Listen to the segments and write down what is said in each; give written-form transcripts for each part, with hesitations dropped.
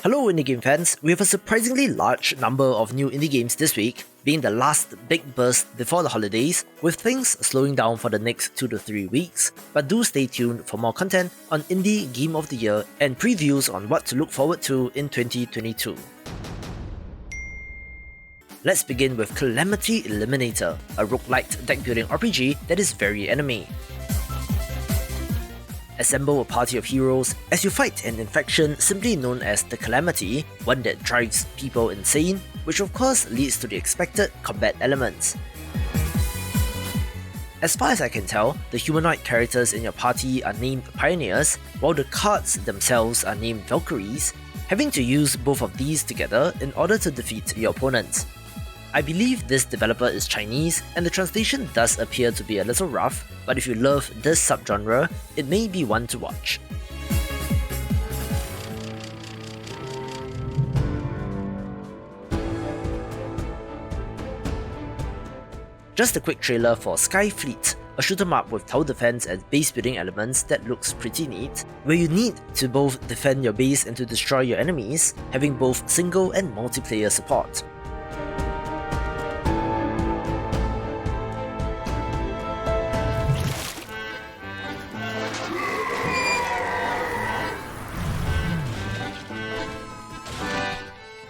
Hello indie game fans, we have a surprisingly large number of new indie games this week, being the last big burst before the holidays, with things slowing down for the next 2 to 3 weeks, but do stay tuned for more content on Indie Game of the Year and previews on what to look forward to in 2022. Let's begin with Calamity Eliminator, a roguelite deck-building RPG that is very anime. Assemble a party of heroes as you fight an infection simply known as the Calamity, one that drives people insane, which of course leads to the expected combat elements. As far as I can tell, the humanoid characters in your party are named Pioneers, while the cards themselves are named Valkyries, having to use both of these together in order to defeat your opponents. I believe this developer is Chinese, and the translation does appear to be a little rough, but if you love this subgenre, it may be one to watch. Just a quick trailer for Sky Fleet, a shoot 'em up with tower defense and base building elements that looks pretty neat, where you need to both defend your base and to destroy your enemies, having both single and multiplayer support.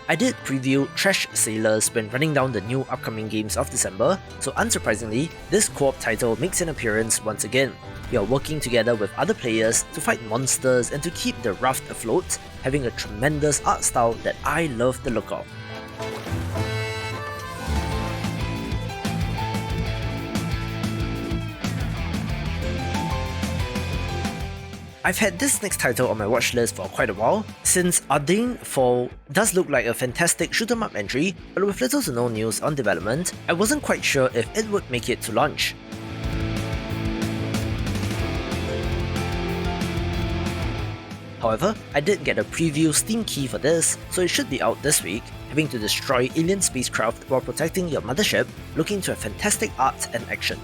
I did preview Trash Sailors when running down the new upcoming games of December, so unsurprisingly, this co-op title makes an appearance once again. You are working together with other players to fight monsters and to keep the raft afloat, having a tremendous art style that I love the look of. I've had this next title on my watchlist for quite a while, since Ardein.Fall does look like a fantastic shoot 'em up entry, but with little to no news on development, I wasn't quite sure if it would make it to launch. However, I did get a preview Steam key for this, so it should be out this week, having to destroy alien spacecraft while protecting your mothership, looking to have fantastic art and action.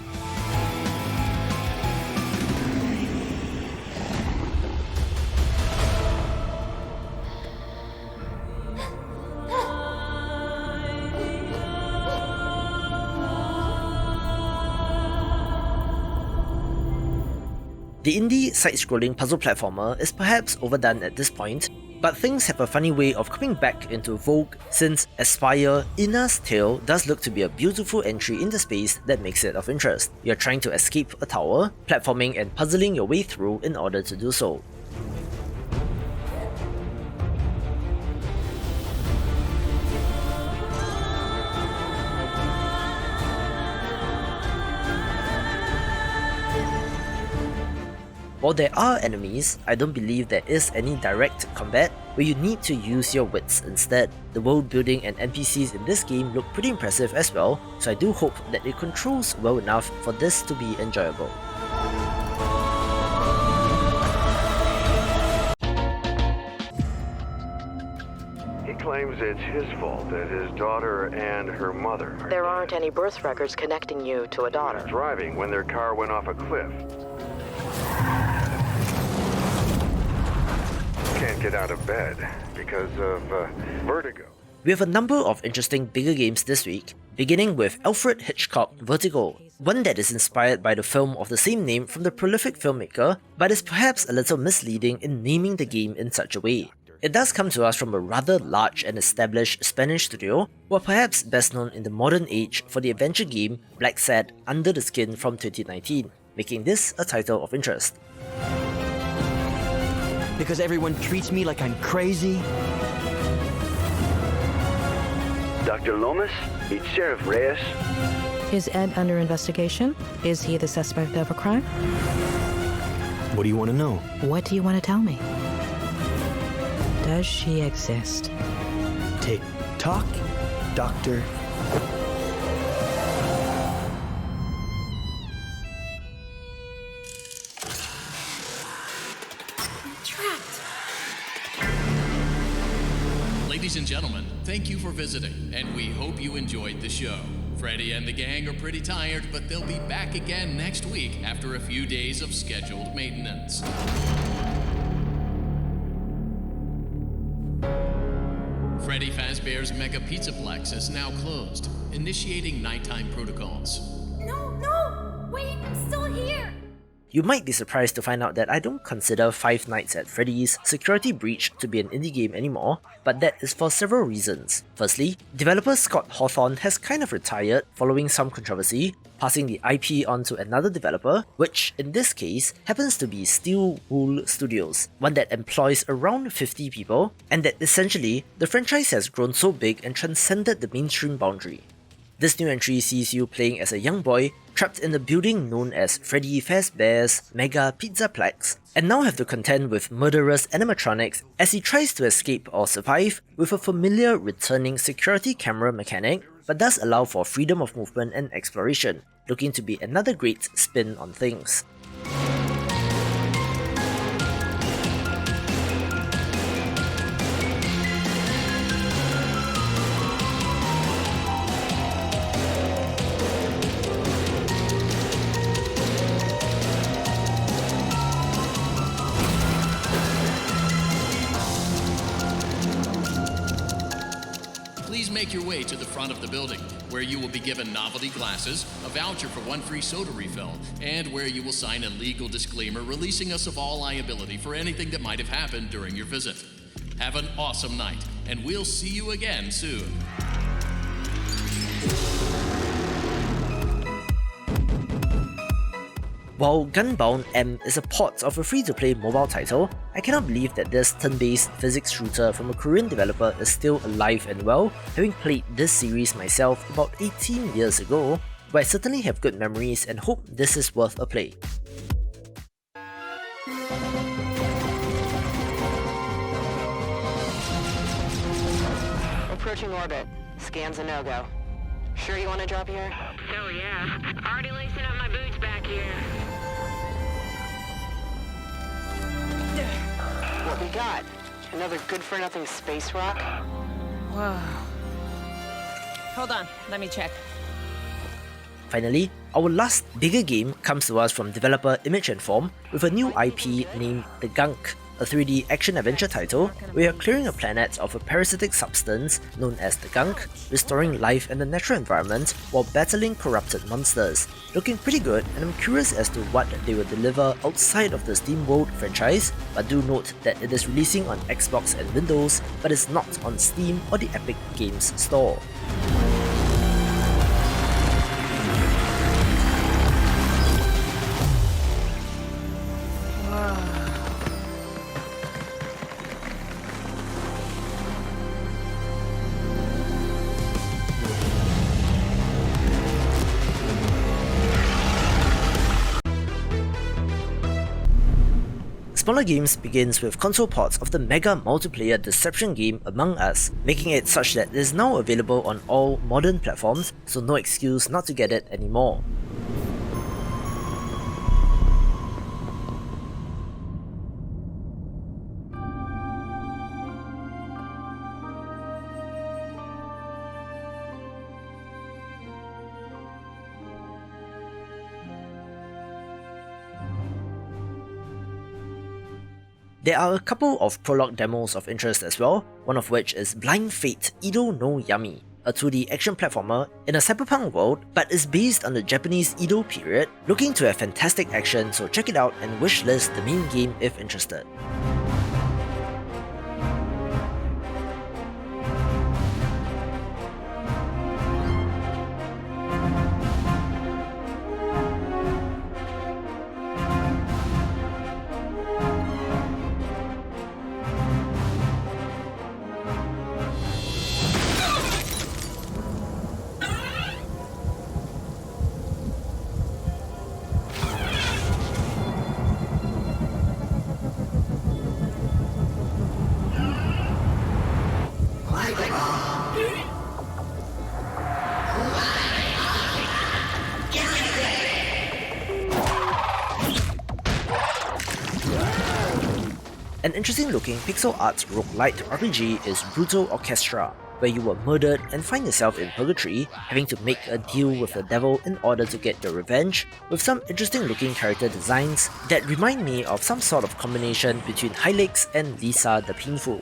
The indie side-scrolling puzzle platformer is perhaps overdone at this point, but things have a funny way of coming back into vogue since Aspire Ina's Tale does look to be a beautiful entry into space that makes it of interest. You're trying to escape a tower, platforming and puzzling your way through in order to do so. While there are enemies, I don't believe there is any direct combat where you need to use your wits instead. The world building and NPCs in this game look pretty impressive as well, so I do hope that it controls well enough for this to be enjoyable. He claims it's his fault that his daughter and her mother are There aren't any birth records connecting you to a daughter. driving when their car went off a cliff. Can't get out of bed because of vertigo. We have a number of interesting bigger games this week, beginning with Alfred Hitchcock Vertigo, one that is inspired by the film of the same name from the prolific filmmaker, but is perhaps a little misleading in naming the game in such a way. It does come to us from a rather large and established Spanish studio, who are perhaps best known in the modern age for the adventure game Black Sad Under the Skin from 2019, making this a title of interest. Because everyone treats me like I'm crazy? Dr. Lomas, it's Sheriff Reyes. Is Ed under investigation? Is he the suspect of a crime? What do you want to know? What do you want to tell me? Does she exist? Tick tock, Doctor. Ladies and gentlemen, thank you for visiting, and we hope you enjoyed the show. Freddy and the gang are pretty tired, but they'll be back again next week after a few days of scheduled maintenance. Freddy Fazbear's Mega Pizzaplex is now closed, initiating nighttime protocols. No! Wait, I'm still here! You might be surprised to find out that I don't consider Five Nights at Freddy's Security Breach to be an indie game anymore, but that is for several reasons. Firstly, developer Scott Hawthorne has kind of retired following some controversy, passing the IP on to another developer, which in this case happens to be Steel Wool Studios, one that employs around 50 people, and that essentially the franchise has grown so big and transcended the mainstream boundary. This new entry sees you playing as a young boy trapped in the building known as Freddy Fazbear's Mega Pizzaplex, and now have to contend with murderous animatronics as he tries to escape or survive with a familiar returning security camera mechanic, but does allow for freedom of movement and exploration, looking to be another great spin on things. Please make your way to the front of the building, where you will be given novelty glasses, a voucher for 1 free soda refill, and where you will sign a legal disclaimer releasing us of all liability for anything that might have happened during your visit. Have an awesome night, and we'll see you again soon. While GunboundM is a port of a free-to-play mobile title, I cannot believe that this turn-based physics shooter from a Korean developer is still alive and well, having played this series myself about 18 years ago, but I certainly have good memories and hope this is worth a play. Approaching orbit. Scan's a no-go. Sure you want to drop here? Oh yeah. Already lacing up my boots back here. What we got? Another good-for-nothing space rock? Whoa. Hold on, let me check. Finally, our last bigger game comes to us from developer Image & Form with a new IP named The Gunk, a 3D action-adventure title where you're clearing a planet of a parasitic substance known as the Gunk, restoring life in the natural environment while battling corrupted monsters. Looking pretty good, and I'm curious as to what they will deliver outside of the SteamWorld franchise, but do note that it is releasing on Xbox and Windows, but is not on Steam or the Epic Games Store. Smaller Games begins with console ports of the mega multiplayer deception game Among Us, making it such that it is now available on all modern platforms, so no excuse not to get it anymore. There are a couple of Prologue demos of interest as well, one of which is Blind Fate Ido no Yami, a 2D action platformer in a cyberpunk world but is based on the Japanese Edo period, looking to have fantastic action, so check it out and wishlist the main game if interested. An interesting looking pixel art roguelite RPG is Brutal Orchestra, where you were murdered and find yourself in purgatory, having to make a deal with the devil in order to get your revenge, with some interesting looking character designs that remind me of some sort of combination between Hylics and Lisa the Painful.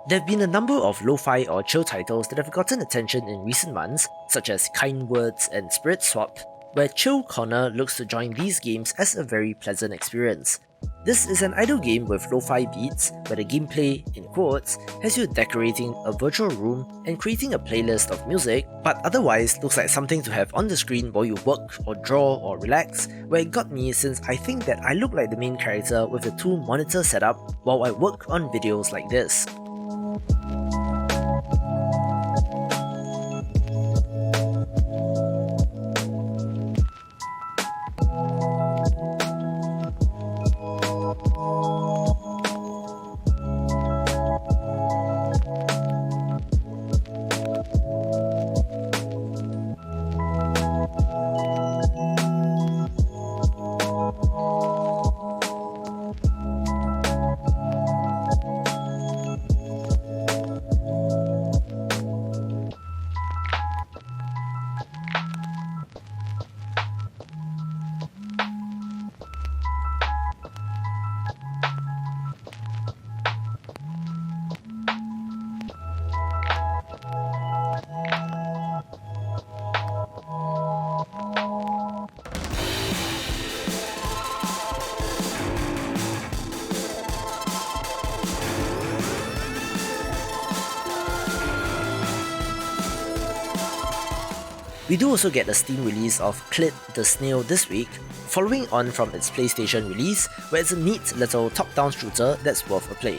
There have been a number of lo-fi or chill titles that have gotten attention in recent months, such as Kind Words and Spirit Swap, where Chill Corner looks to join these games as a very pleasant experience. This is an idle game with lo-fi beats, where the gameplay, in quotes, has you decorating a virtual room and creating a playlist of music, but otherwise looks like something to have on the screen while you work or draw or relax, where it got me since I think that I look like the main character with a 2-monitor setup while I work on videos like this. We do also get a Steam release of Clid The Snail this week, following on from its PlayStation release, where it's a neat little top-down shooter that's worth a play.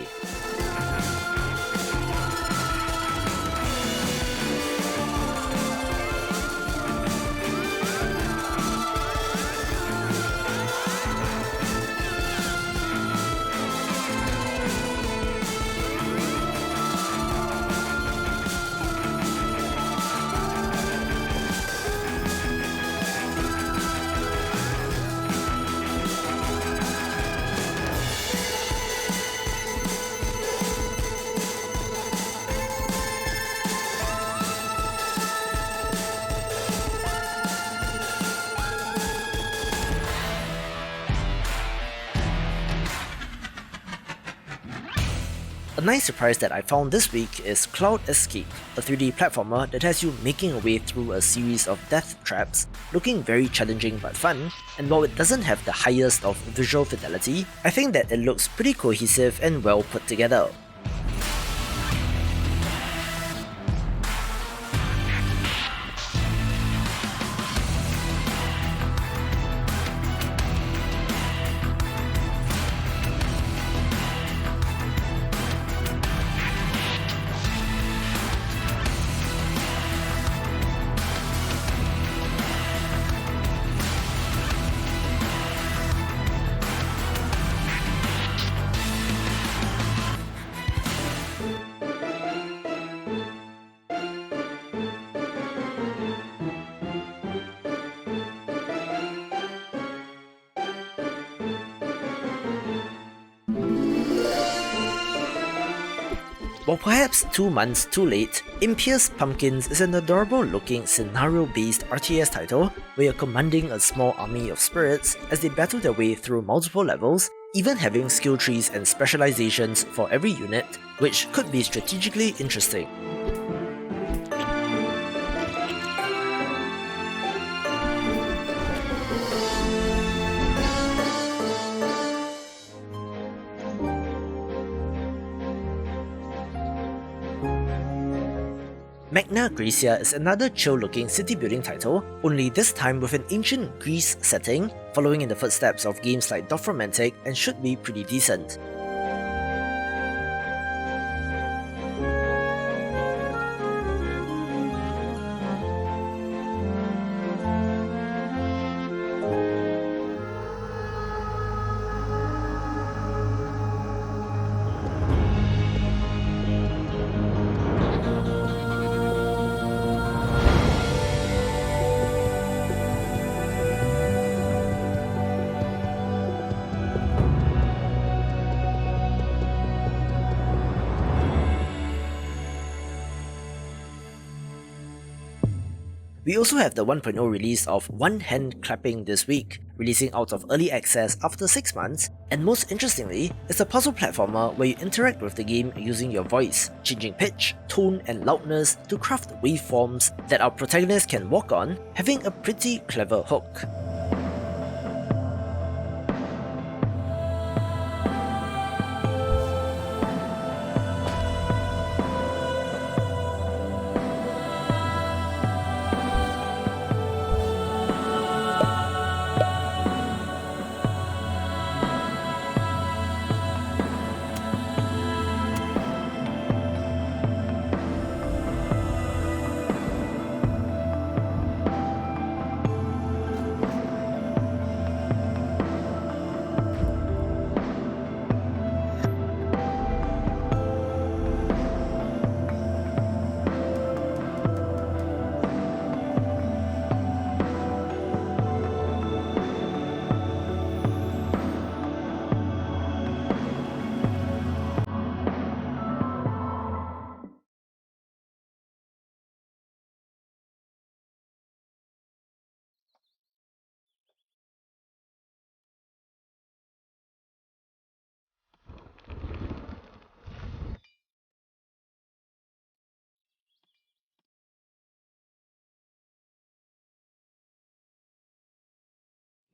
A nice surprise that I found this week is Cloud Escape, a 3D platformer that has you making your way through a series of death traps, looking very challenging but fun, and while it doesn't have the highest of visual fidelity, I think that it looks pretty cohesive and well put together. While perhaps 2 months too late, Impious Pumpkins is an adorable looking scenario-based RTS title where you're commanding a small army of spirits as they battle their way through multiple levels, even having skill trees and specializations for every unit, which could be strategically interesting. Magna Graecia is another chill-looking city-building title, only this time with an ancient Greece setting, following in the footsteps of games like Dofromantic, and should be pretty decent. We also have the 1.0 release of One Hand Clapping this week, releasing out of early access after 6 months, and most interestingly, it's a puzzle platformer where you interact with the game using your voice, changing pitch, tone and loudness to craft waveforms that our protagonist can walk on, having a pretty clever hook.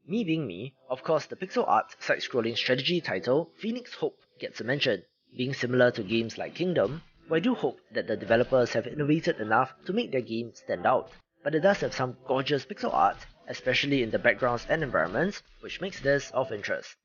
Me being me, of course the pixel art side-scrolling strategy title Phoenix Hope gets a mention, being similar to games like Kingdom, where I do hope that the developers have innovated enough to make their game stand out, but it does have some gorgeous pixel art, especially in the backgrounds and environments, which makes this of interest.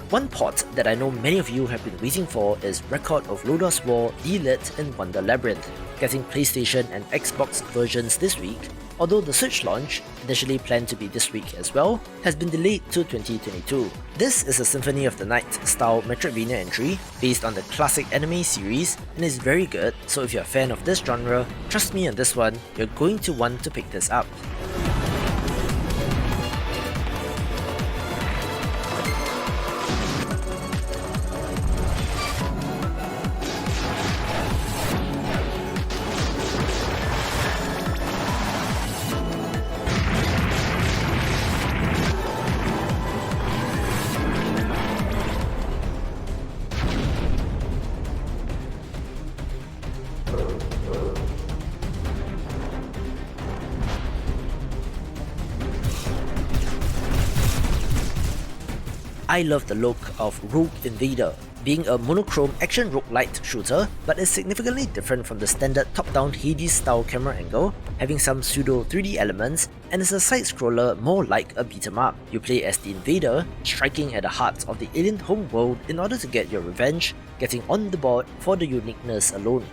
One port that I know many of you have been waiting for is Record of Lodoss War Deedlit in Wonder Labyrinth, getting PlayStation and Xbox versions this week, although the Switch launch, initially planned to be this week as well, has been delayed to 2022. This is a Symphony of the Night style Metroidvania entry based on the classic anime series and is very good, so if you're a fan of this genre, trust me on this one, you're going to want to pick this up. I love the look of Rogue Invader, being a monochrome action roguelite shooter, but is significantly different from the standard top-down Hades-style camera angle, having some pseudo 3D elements, and is a side-scroller more like a beat-em-up. You play as the Invader, striking at the heart of the alien homeworld in order to get your revenge, getting on the board for the uniqueness alone.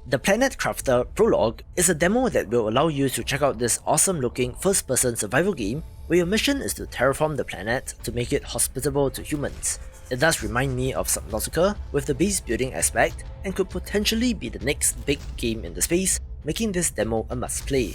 The Planet Crafter Prologue is a demo that will allow you to check out this awesome looking first-person survival game where your mission is to terraform the planet to make it hospitable to humans. It does remind me of Subnautica with the base building aspect and could potentially be the next big game in the space, making this demo a must play.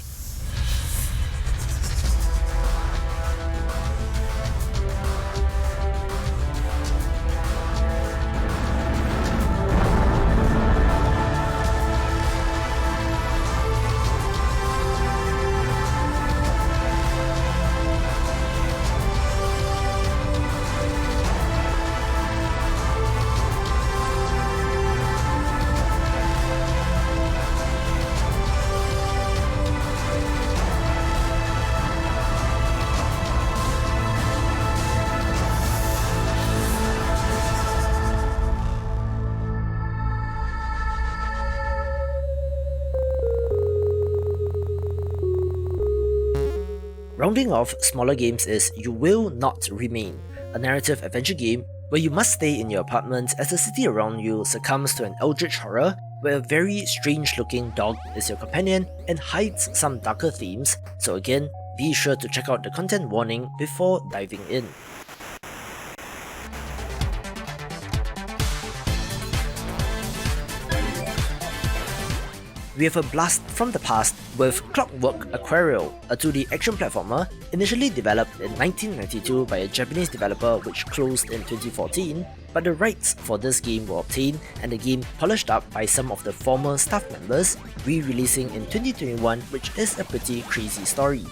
Rounding off smaller games is You Will Not Remain, a narrative adventure game where you must stay in your apartment as the city around you succumbs to an eldritch horror where a very strange looking dog is your companion and hides some darker themes, so again, be sure to check out the content warning before diving in. We have a blast from the past with Clockwork Aquarial, a 2D action platformer initially developed in 1992 by a Japanese developer which closed in 2014, but the rights for this game were obtained and the game polished up by some of the former staff members, re-releasing in 2021, which is a pretty crazy story.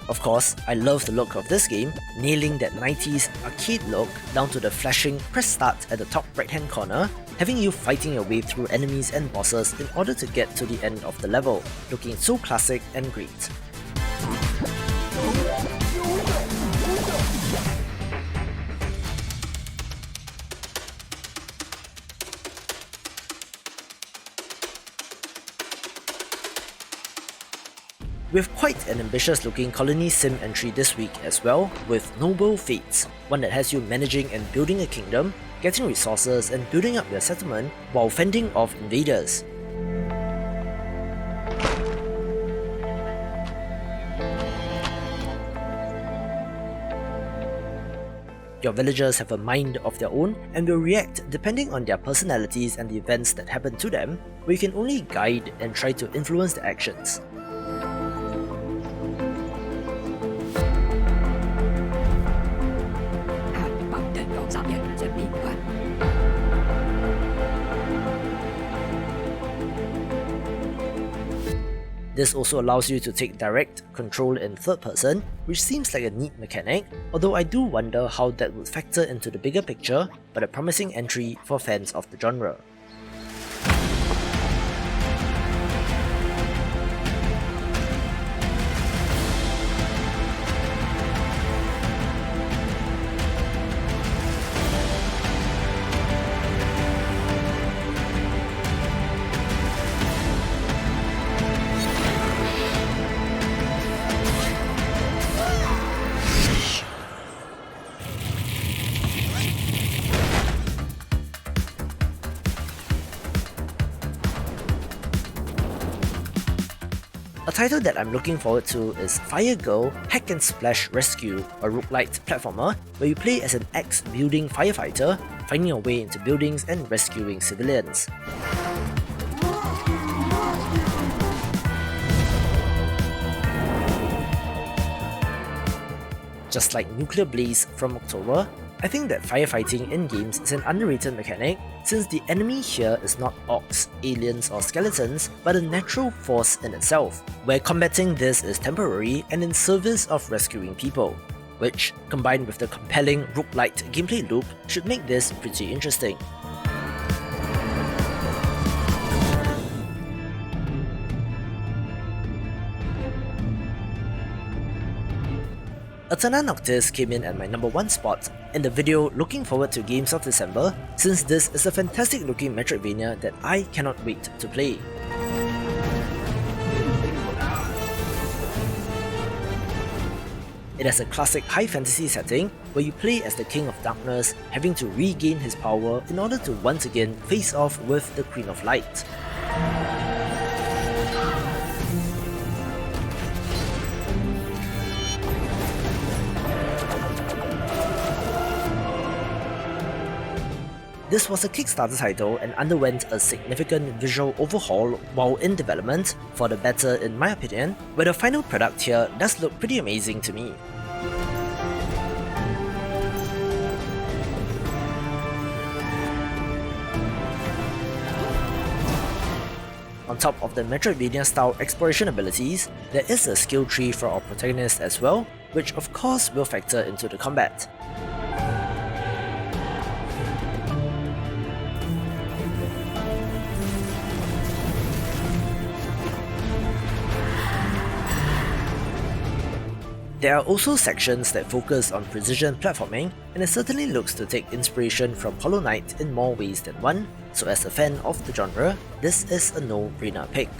Of course, I love the look of this game, nailing that 90s arcade look down to the flashing press start at the top right hand corner, having you fighting your way through enemies and bosses in order to get to the end of the level, looking so classic and great. We have quite an ambitious looking colony sim entry this week as well, with Noble Fates, one that has you managing and building a kingdom, getting resources and building up your settlement while fending off invaders. Your villagers have a mind of their own and will react depending on their personalities and the events that happen to them, where you can only guide and try to influence their actions. This also allows you to take direct control in third person, which seems like a neat mechanic, although I do wonder how that would factor into the bigger picture, but a promising entry for fans of the genre. A title that I'm looking forward to is Fire Girl Hack and Splash Rescue, a roguelite platformer where you play as an ex-building firefighter, finding your way into buildings and rescuing civilians. Just like Nuclear Blaze from October, I think that firefighting in games is an underrated mechanic, since the enemy here is not orcs, aliens or skeletons, but a natural force in itself, where combating this is temporary and in service of rescuing people, which, combined with the compelling roguelite gameplay loop, should make this pretty interesting. Eterna Noctis came in at my number 1 spot in the video looking forward to games of December, since this is a fantastic looking Metroidvania that I cannot wait to play. It has a classic high fantasy setting where you play as the King of Darkness, having to regain his power in order to once again face off with the Queen of Light. This was a Kickstarter title and underwent a significant visual overhaul while in development, for the better in my opinion, but the final product here does look pretty amazing to me. On top of the Metroidvania-style exploration abilities, there is a skill tree for our protagonist as well, which of course will factor into the combat. There are also sections that focus on precision platforming, and it certainly looks to take inspiration from Hollow Knight in more ways than one, so as a fan of the genre, this is a no-brainer pick.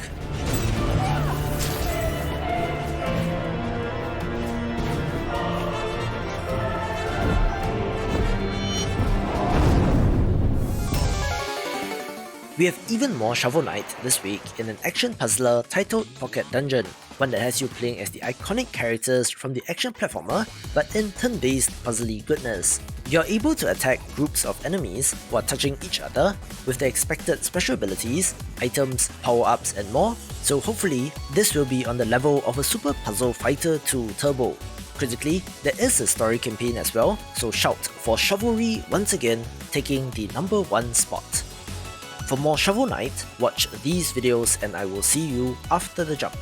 We have even more Shovel Knight this week in an action puzzler titled Pocket Dungeon, one that has you playing as the iconic characters from the action platformer, but in turn-based puzzly goodness. You're able to attack groups of enemies while touching each other with the expected special abilities, items, power-ups and more, so hopefully this will be on the level of a Super Puzzle Fighter 2 Turbo. Critically, there is a story campaign as well, so shout for Shovelry once again taking the #1 spot. For more Shovel Knight, watch these videos and I will see you after the jump.